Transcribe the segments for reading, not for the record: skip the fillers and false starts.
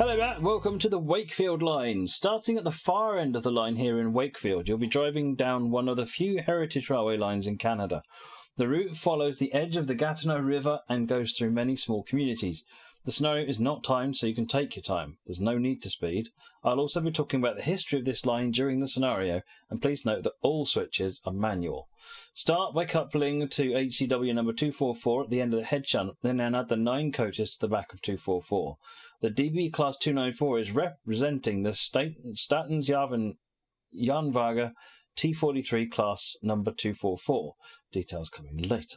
Hello Matt, welcome to the Wakefield line. Starting at the far end of the line here in Wakefield, you'll be driving down one of the few heritage railway lines in Canada. The route follows the edge of the Gatineau River and goes through many small communities. The scenario is not timed, so you can take your time. There's no need to speed. I'll also be talking about the history of this line during the scenario, and please note that all switches are manual. Start by coupling to HCW number 244 at the end of the head shunt, then add the 9 coaches to the back of 244. The DB Class 294 is representing the Statens Jernvägar T43 Class number 244. Details coming later.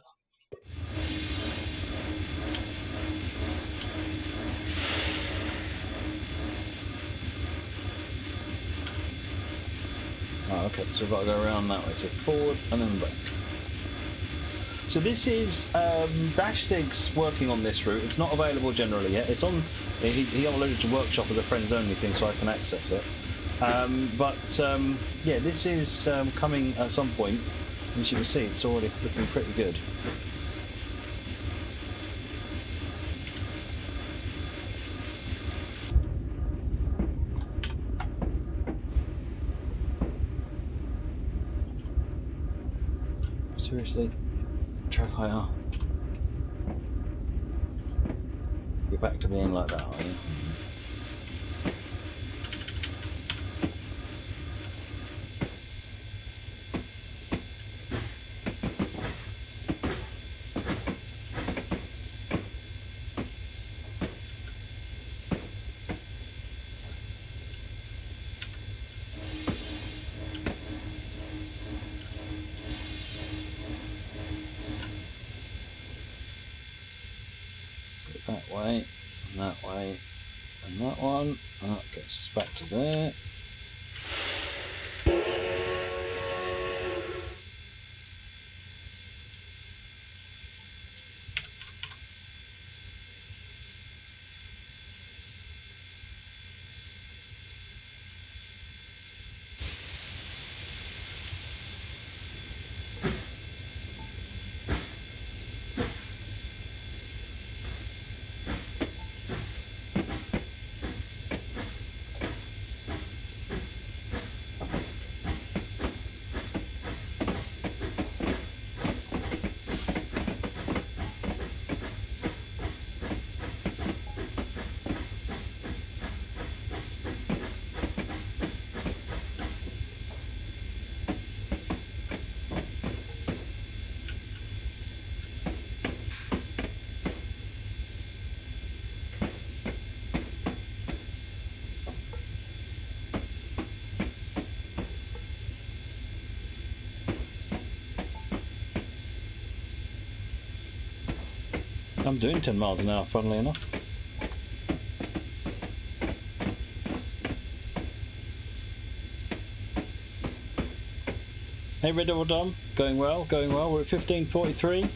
Oh, okay, so we've got to go around that way. So forward and then back. So this is Dashdig's working on this route. It's not available generally yet. It's on. He uploaded to Workshop as a friends only thing, so I can access it. Yeah, this is coming at some point. As you can see, it's already looking pretty good. Seriously, track higher. You're back to being like that, are you? That way, and that way, and that one. And that gets us back to there. I'm doing 10 miles an hour, funnily enough. Hey, Red Devil Dom, going well, going well. We're at 15:43.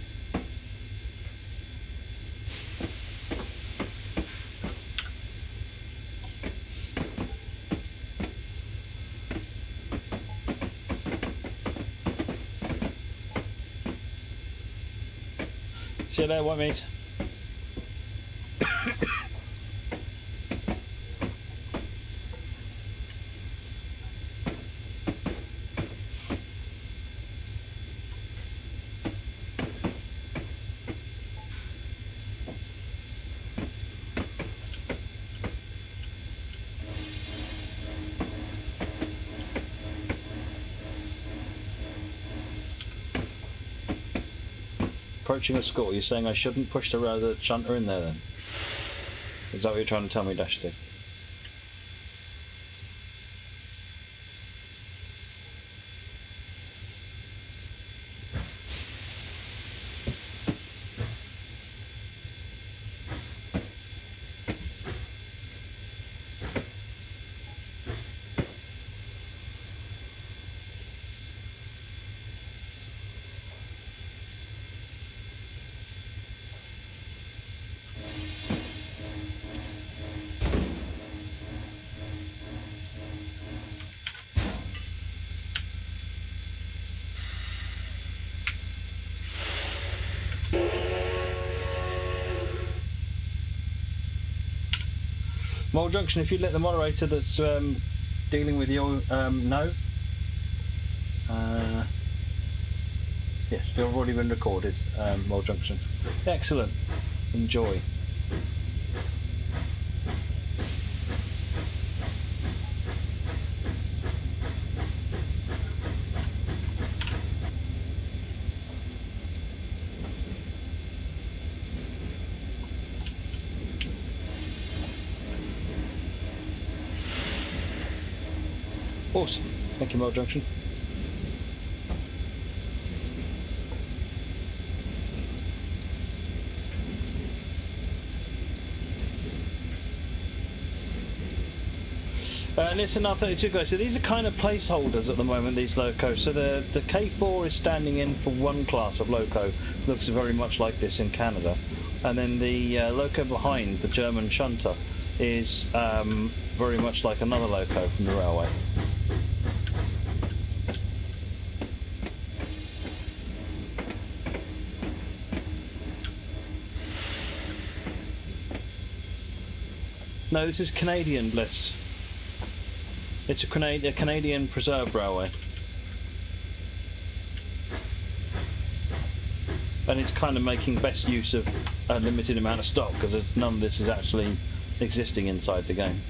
See you later, white meat. Approaching a school, you're saying I shouldn't push the shunter in there then? Is that what you're trying to tell me, Dashtig? Mole Junction, if you let the moderator that's dealing with your know. Yes, you've already been recorded, Mole Junction. Excellent. Enjoy. Awesome. Thank you, Mole Junction. And it's another 32 guys. So these are kind of placeholders at the moment, these locos. So the K4 is standing in for one class of loco. Looks very much like this in Canada. And then the loco behind, the German shunter, is very much like another loco from the railway. No, this is Canadian Bliss. It's a Canadian preserve railway. And it's kind of making best use of a limited amount of stock, because none of this is actually existing inside the game.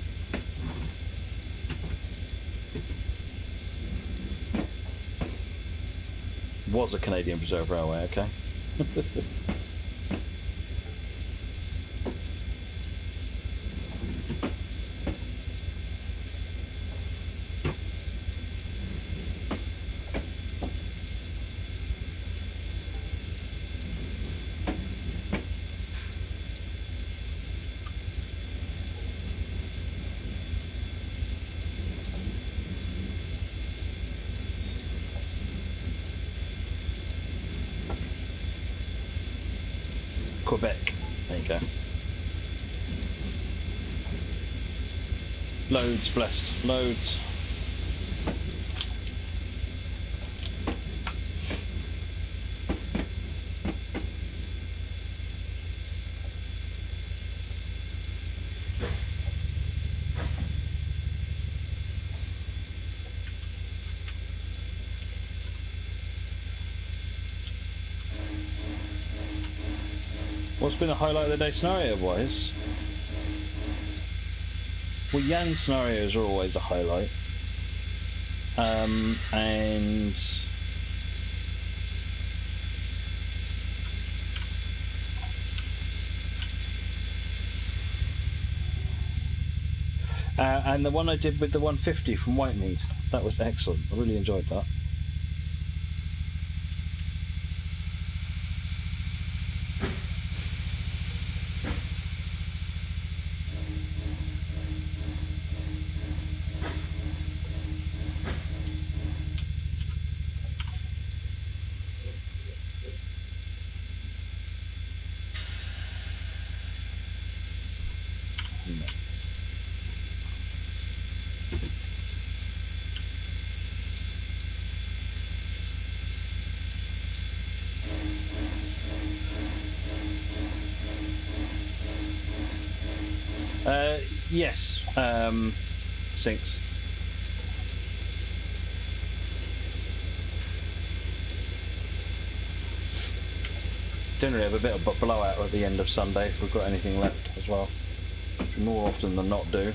Was a Canadian preserve railway, okay. Quebec. There you go. Loads, blessed. Loads. What's been the highlight of the day scenario-wise? Well, Yan scenarios are always a highlight. And the one I did with the 150 from Whitemead, that was excellent. I really enjoyed that. Yes, sinks. Generally have a bit of a blowout at the end of Sunday if we've got anything left as well. More often than not do.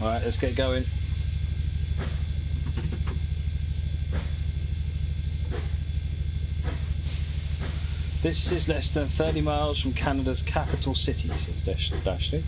Alright, let's get going. This is less than 30 miles from Canada's capital city, says Dashley.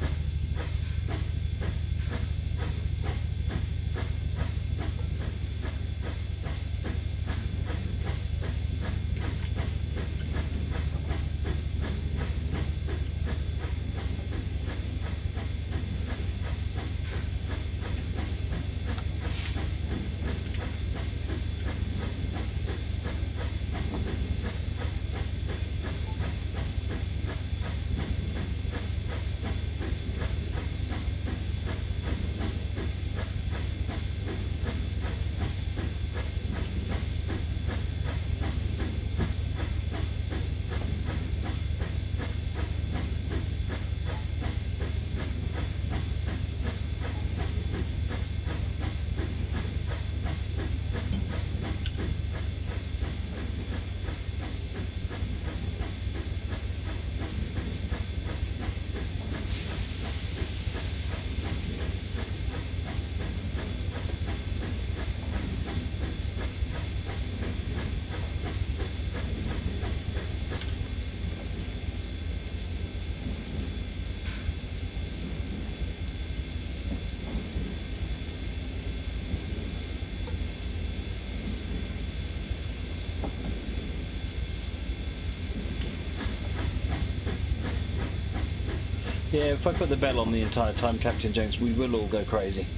Yeah, if I put the bell on the entire time, Captain James, we will all go crazy.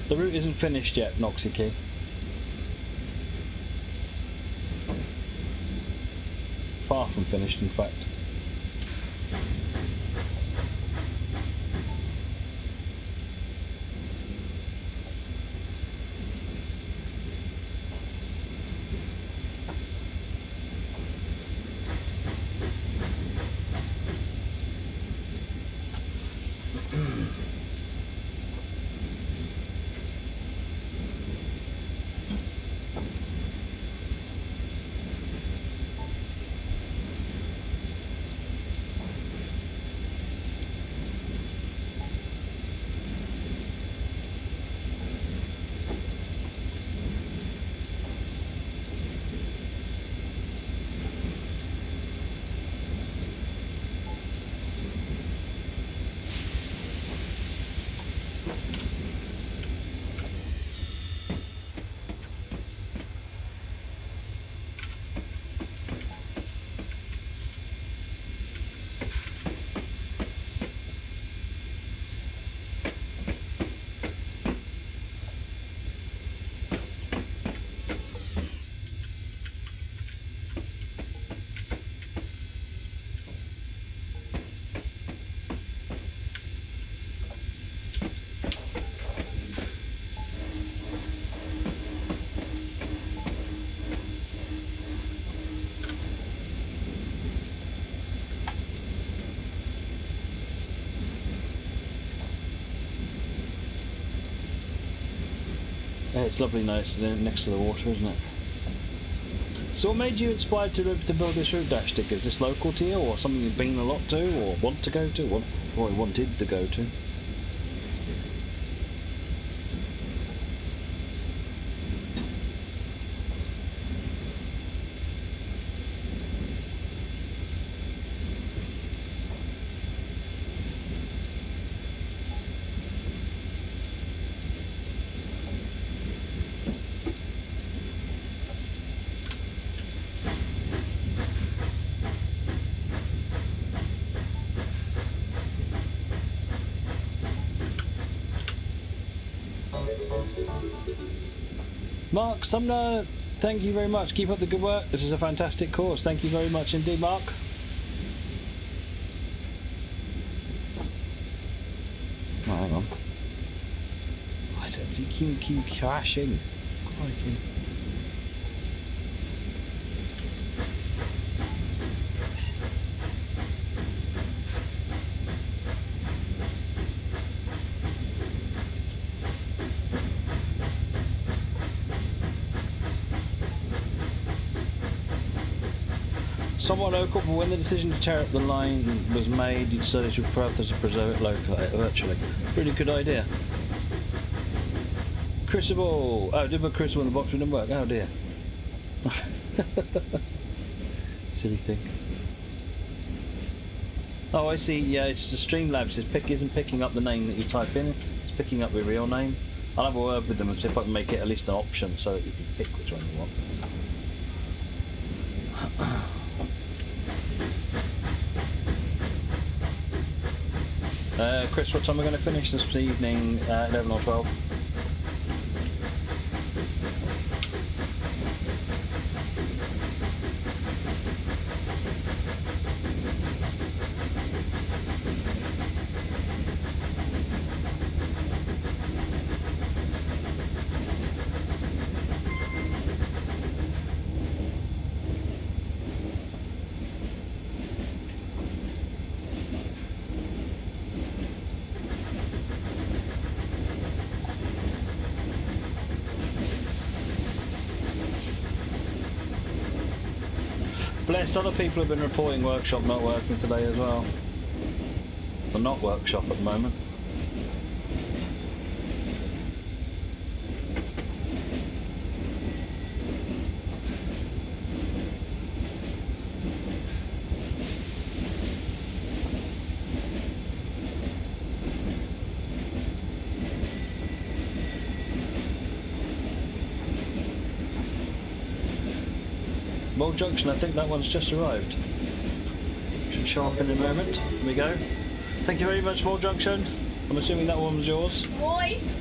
The route isn't finished yet, Noxy Key. Far from finished, in fact. Yeah, it's lovely nice next to the water, isn't it? So what made you inspired to build this route, Dash Stick? Is this local to you, or something you've been a lot to, or want to go to, or wanted to go to? Mark Sumner Thank you very much. Keep up the good work. This is a fantastic course. Thank you very much indeed, Mark. Oh, hang on. I said keep crashing. Crikey. Somewhat local, but when the decision to tear up the line was made, you decided your purpose to preserve it locally, virtually. Really good idea. Crucible! Oh, I did put Crucible in the box, but it didn't work. Oh dear. Silly thing. Oh, I see. Yeah, it's the Streamlabs. It isn't picking up the name that you type in. It's picking up your real name. I'll have a word with them and see if I can make it at least an option so that you can pick which one you want. Chris, what time are we going to finish this evening? 11 or 12? Blessed, other people have been reporting workshop not working today as well. The not workshop at the moment. Mole Junction, I think that one's just arrived. Should show up in a moment. Here we go. Thank you very much, Mole Junction. I'm assuming that one was yours. Moist.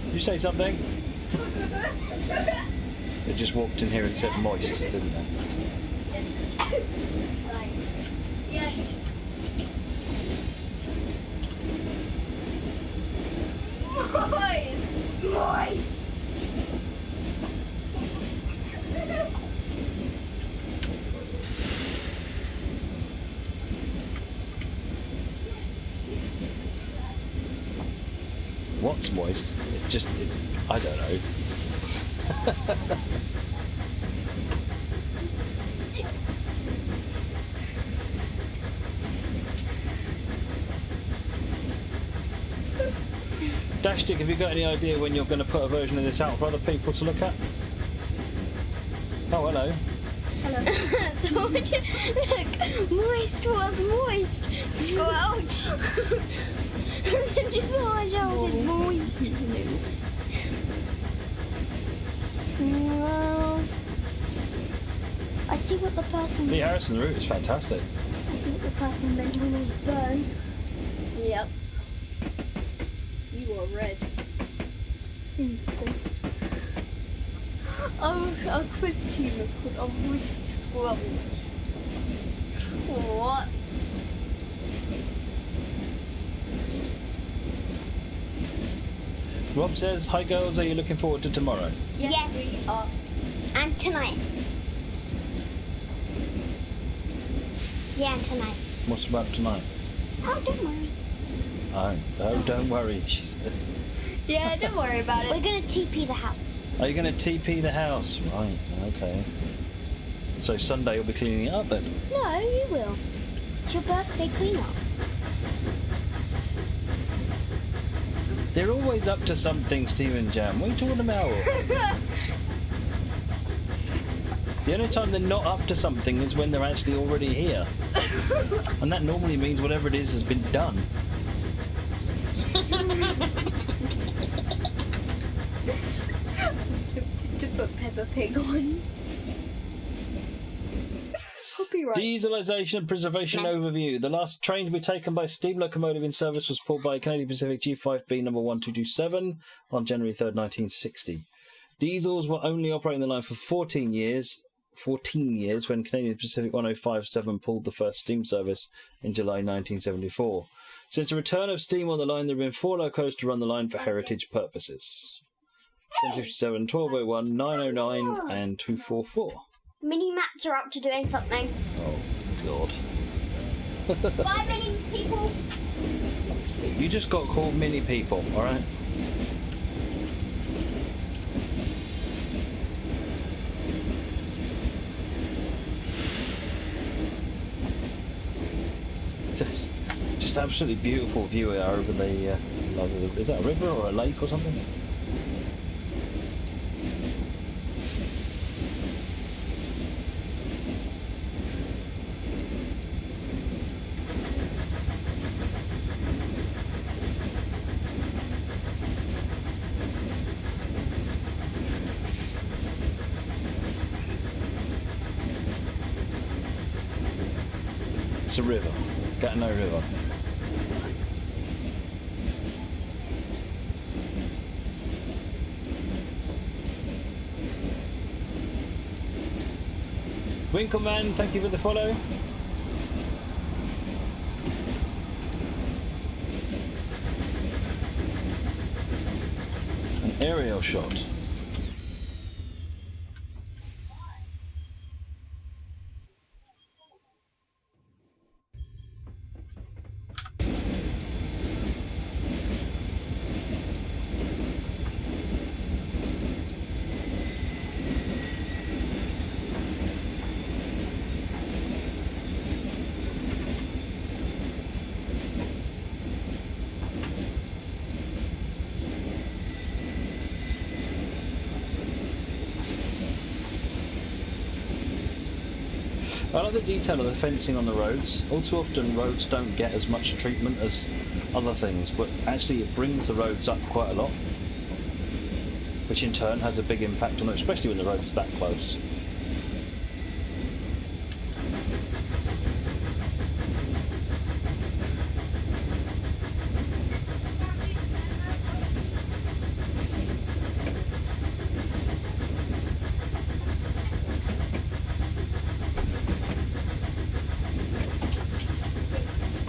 Did you say something? They just walked in here and said moist, didn't they? Yes. Moist. Moist. What's moist? It's I don't know. Dashstick, have you got any idea when you're going to put a version of this out for other people to look at? Oh, hello. Hello. So look, moist was moist. Squelch. Just how I shouted moist. Well, I see what the person. The Harrison route is fantastic. I see what the person meant when they burn. Yep. You are red. Our quiz team is called a moist squelch. What? Rob says, hi girls, are you looking forward to tomorrow? Yes. We are. And tonight. Yeah, and tonight. What's about tonight? Oh, don't worry. Oh, don't worry, she says. Yeah, don't worry about it. We're going to TP the house. Are you going to TP the house? Right, okay. So Sunday you'll be cleaning it up then? No, you will. It's your birthday clean-up. They're always up to something, Steve and Jam. What are you talking about? The only time they're not up to something is when they're actually already here. And that normally means whatever it is has been done. to put Peppa Pig on. Copyright. Dieselisation and preservation overview. The last train to be taken by steam locomotive in service was pulled by Canadian Pacific G5B number 1227 on January 3rd, 1960. Diesels were only operating the line for 14 years when Canadian Pacific 1057 pulled the first steam service in July 1974. Since the return of steam on the line, there have been 4 locos to run the line for heritage purposes. 1057, 1201, 909 and 244. Mini Mats are up to doing something. Oh, God. Bye, mini people. You just got called mini people, alright? Just absolutely beautiful view over the, is that a river or a lake or something? It's a river, Gatineau River. Winkleman, thank you for the follow. An aerial shot. I like the detail of the fencing on the roads. All too often roads don't get as much treatment as other things, but actually it brings the roads up quite a lot, which in turn has a big impact on it, especially when the road is that close.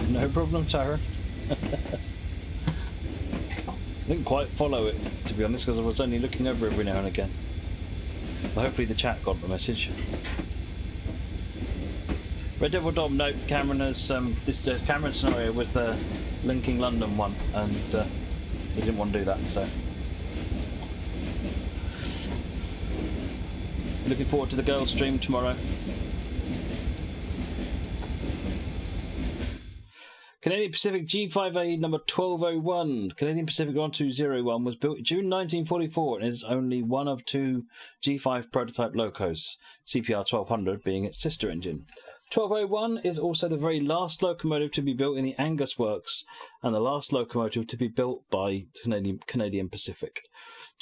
No problem, Tara. I didn't quite follow it, to be honest, because I was only looking over every now and again. But hopefully the chat got the message. Red Devil Dom, nope, Cameron has, this Cameron scenario was the linking London one, and he didn't want to do that, so. Looking forward to the girls' stream tomorrow. Canadian Pacific G5A number 1201. Canadian Pacific 1201 was built June 1944 and is only one of 2 G5 prototype locos, CPR 1200 being its sister engine. 1201 is also the very last locomotive to be built in the Angus Works and the last locomotive to be built by Canadian Pacific.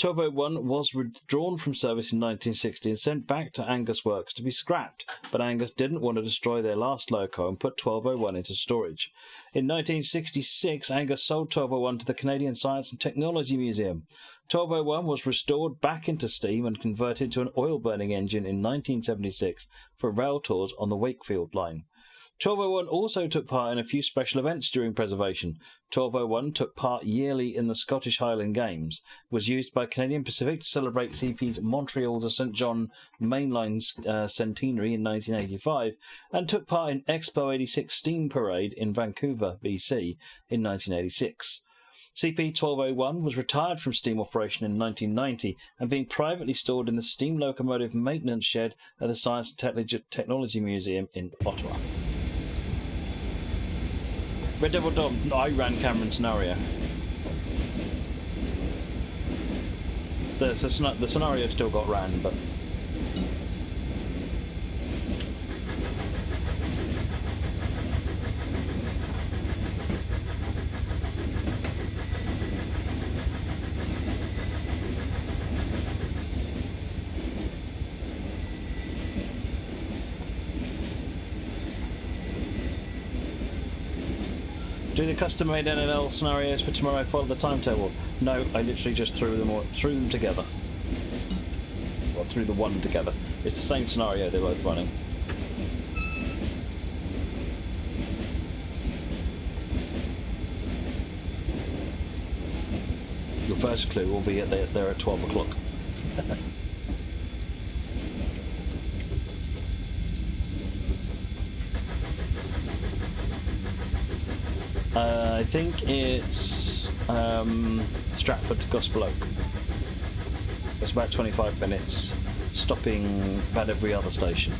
1201 was withdrawn from service in 1960 and sent back to Angus Works to be scrapped, but Angus didn't want to destroy their last loco and put 1201 into storage. In 1966, Angus sold 1201 to the Canadian Science and Technology Museum. 1201 was restored back into steam and converted to an oil-burning engine in 1976 for rail tours on the Wakefield line. 1201 also took part in a few special events during preservation. 1201 took part yearly in the Scottish Highland Games, was used by Canadian Pacific to celebrate CP's Montreal to St John mainline centenary in 1985, and took part in Expo 86 Steam Parade in Vancouver, BC in 1986. CP-1201 was retired from steam operation in 1990 and being privately stored in the Steam Locomotive Maintenance Shed at the Science and Technology Museum in Ottawa. Red Devil Dom, I ran Cameron's scenario. The scenario still got ran, but... Do the custom-made NLL scenarios for tomorrow follow the timetable? No, I literally just threw them together. through the one together. It's the same scenario they're both running. Your first clue will be there at 12 o'clock. I think it's Stratford to Gospel Oak. It's about 25 minutes, stopping about every other station.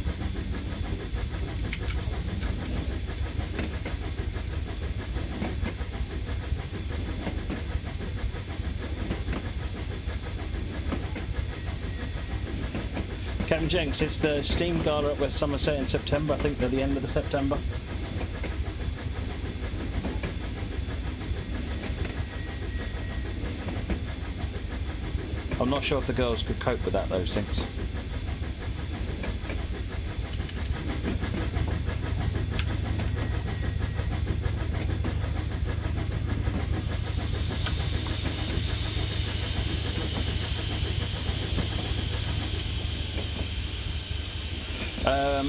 Captain Jenks, it's the Steam Gala at West Somerset in September. I think they're the end of the September. I'm not sure if the girls could cope with that, those things.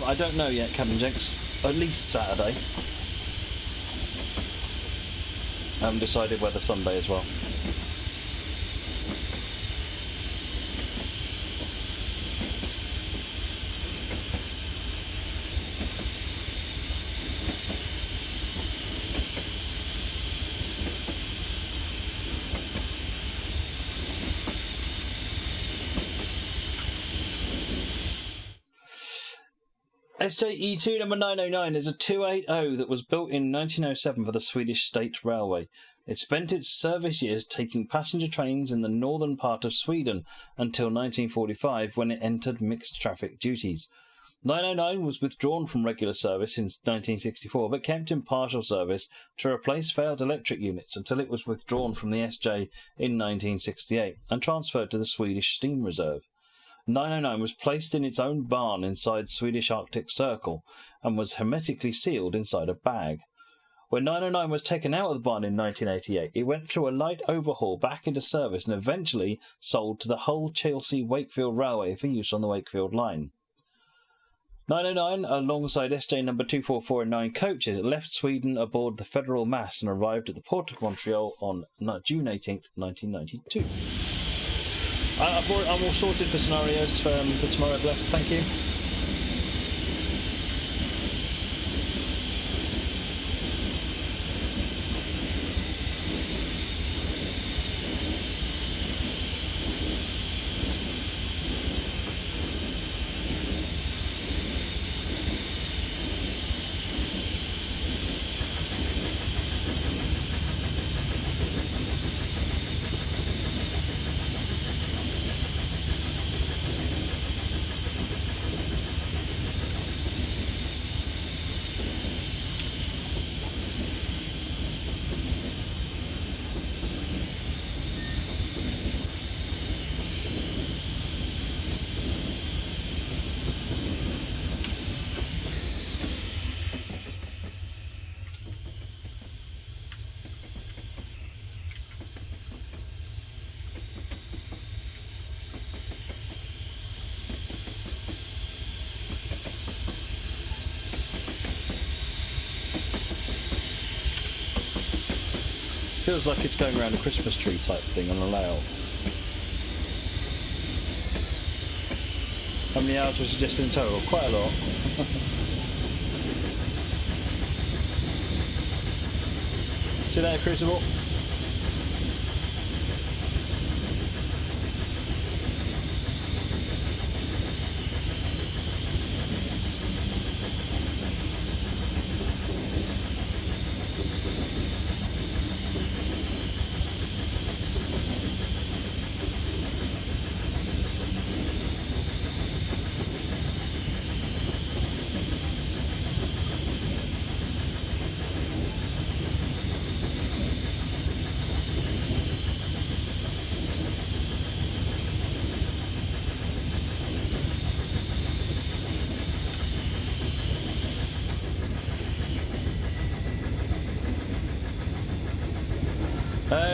I don't know yet, Captain Jenks. At least Saturday. I haven't decided whether Sunday as well. SJE2 number 909 is a 280 that was built in 1907 for the Swedish State Railway. It spent its service years taking passenger trains in the northern part of Sweden until 1945, when it entered mixed traffic duties. 909 was withdrawn from regular service in 1964, but kept in partial service to replace failed electric units until it was withdrawn from the SJ in 1968 and transferred to the Swedish Steam Reserve. 909 was placed in its own barn inside Swedish Arctic Circle and was hermetically sealed inside a bag. When 909 was taken out of the barn in 1988, it went through a light overhaul back into service and eventually sold to the Hull Chelsea Wakefield Railway for use on the Wakefield line. 909, alongside SJ number 244 and 9 coaches, left Sweden aboard the Federal Mass and arrived at the port of Montreal on June 18th, 1992. I'm all sorted for scenarios for tomorrow, Bless. Thank you. Feels like it's going around a Christmas tree type thing on a layout. How many hours was suggested in total? Quite a lot. See that, Crucible?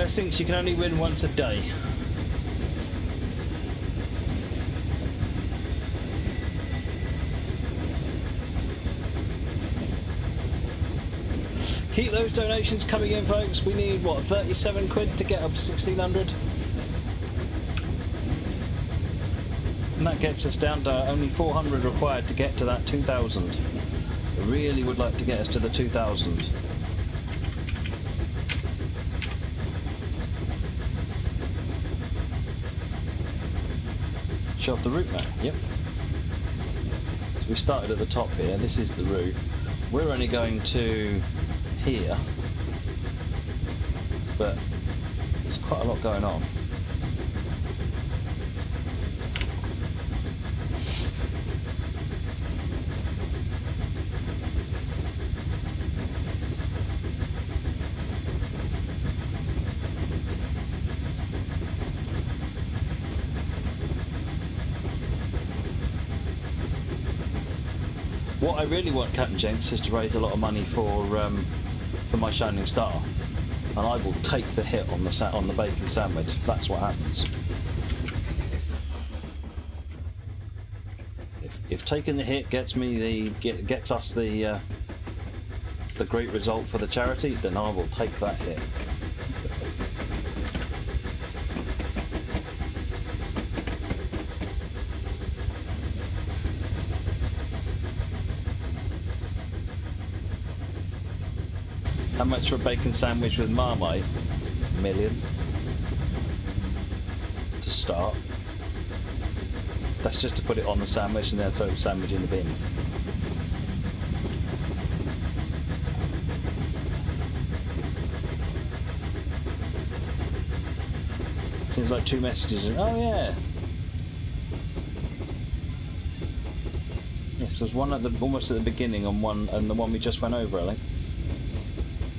Since you can only win once a day. Keep those donations coming in, folks. We need, what, 37 quid to get up to 1600? And that gets us down to only 400 required to get to that 2000. I really would like to get us to the 2000. Show off the route map. Yep. So we started at the top here. This is the route. We're only going to here, but there's quite a lot going on. What I really want, Captain Jenks, is to raise a lot of money for my Shining Star, and I will take the hit on the bacon sandwich if that's what happens. If taking the hit gets us the great result for the charity, then I will take that hit. How much for a bacon sandwich with Marmite? $1 million. To start. That's just to put it on the sandwich and then throw the sandwich in the bin. Seems like 2 messages. Oh yeah. Yes, there's one almost at the beginning and the one we just went over, I think.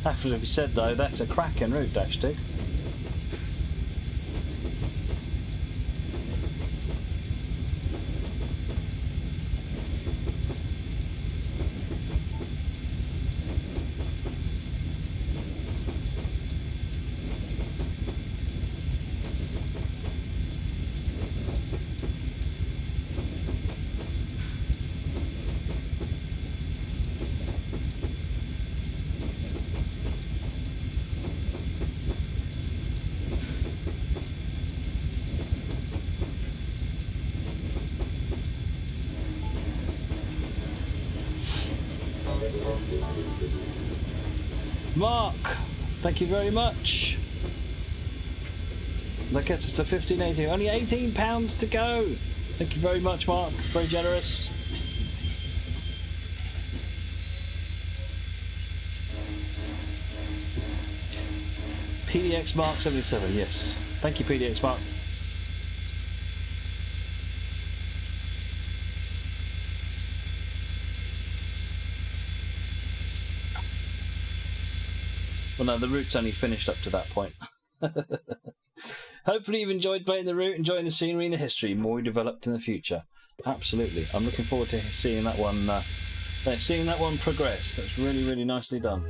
After to be said though, that's a cracking route, Dash Dig. Mark, thank you very much. That gets us to 1580. Only £18 to go. Thank you very much, Mark. Very generous. PDX Mark 77. Yes. Thank you, PDX Mark. Well, no, the route's only finished up to that point. Hopefully you've enjoyed playing the route, enjoying the scenery and the history, more developed in the future. Absolutely. I'm looking forward to seeing that one progress. That's really, really nicely done.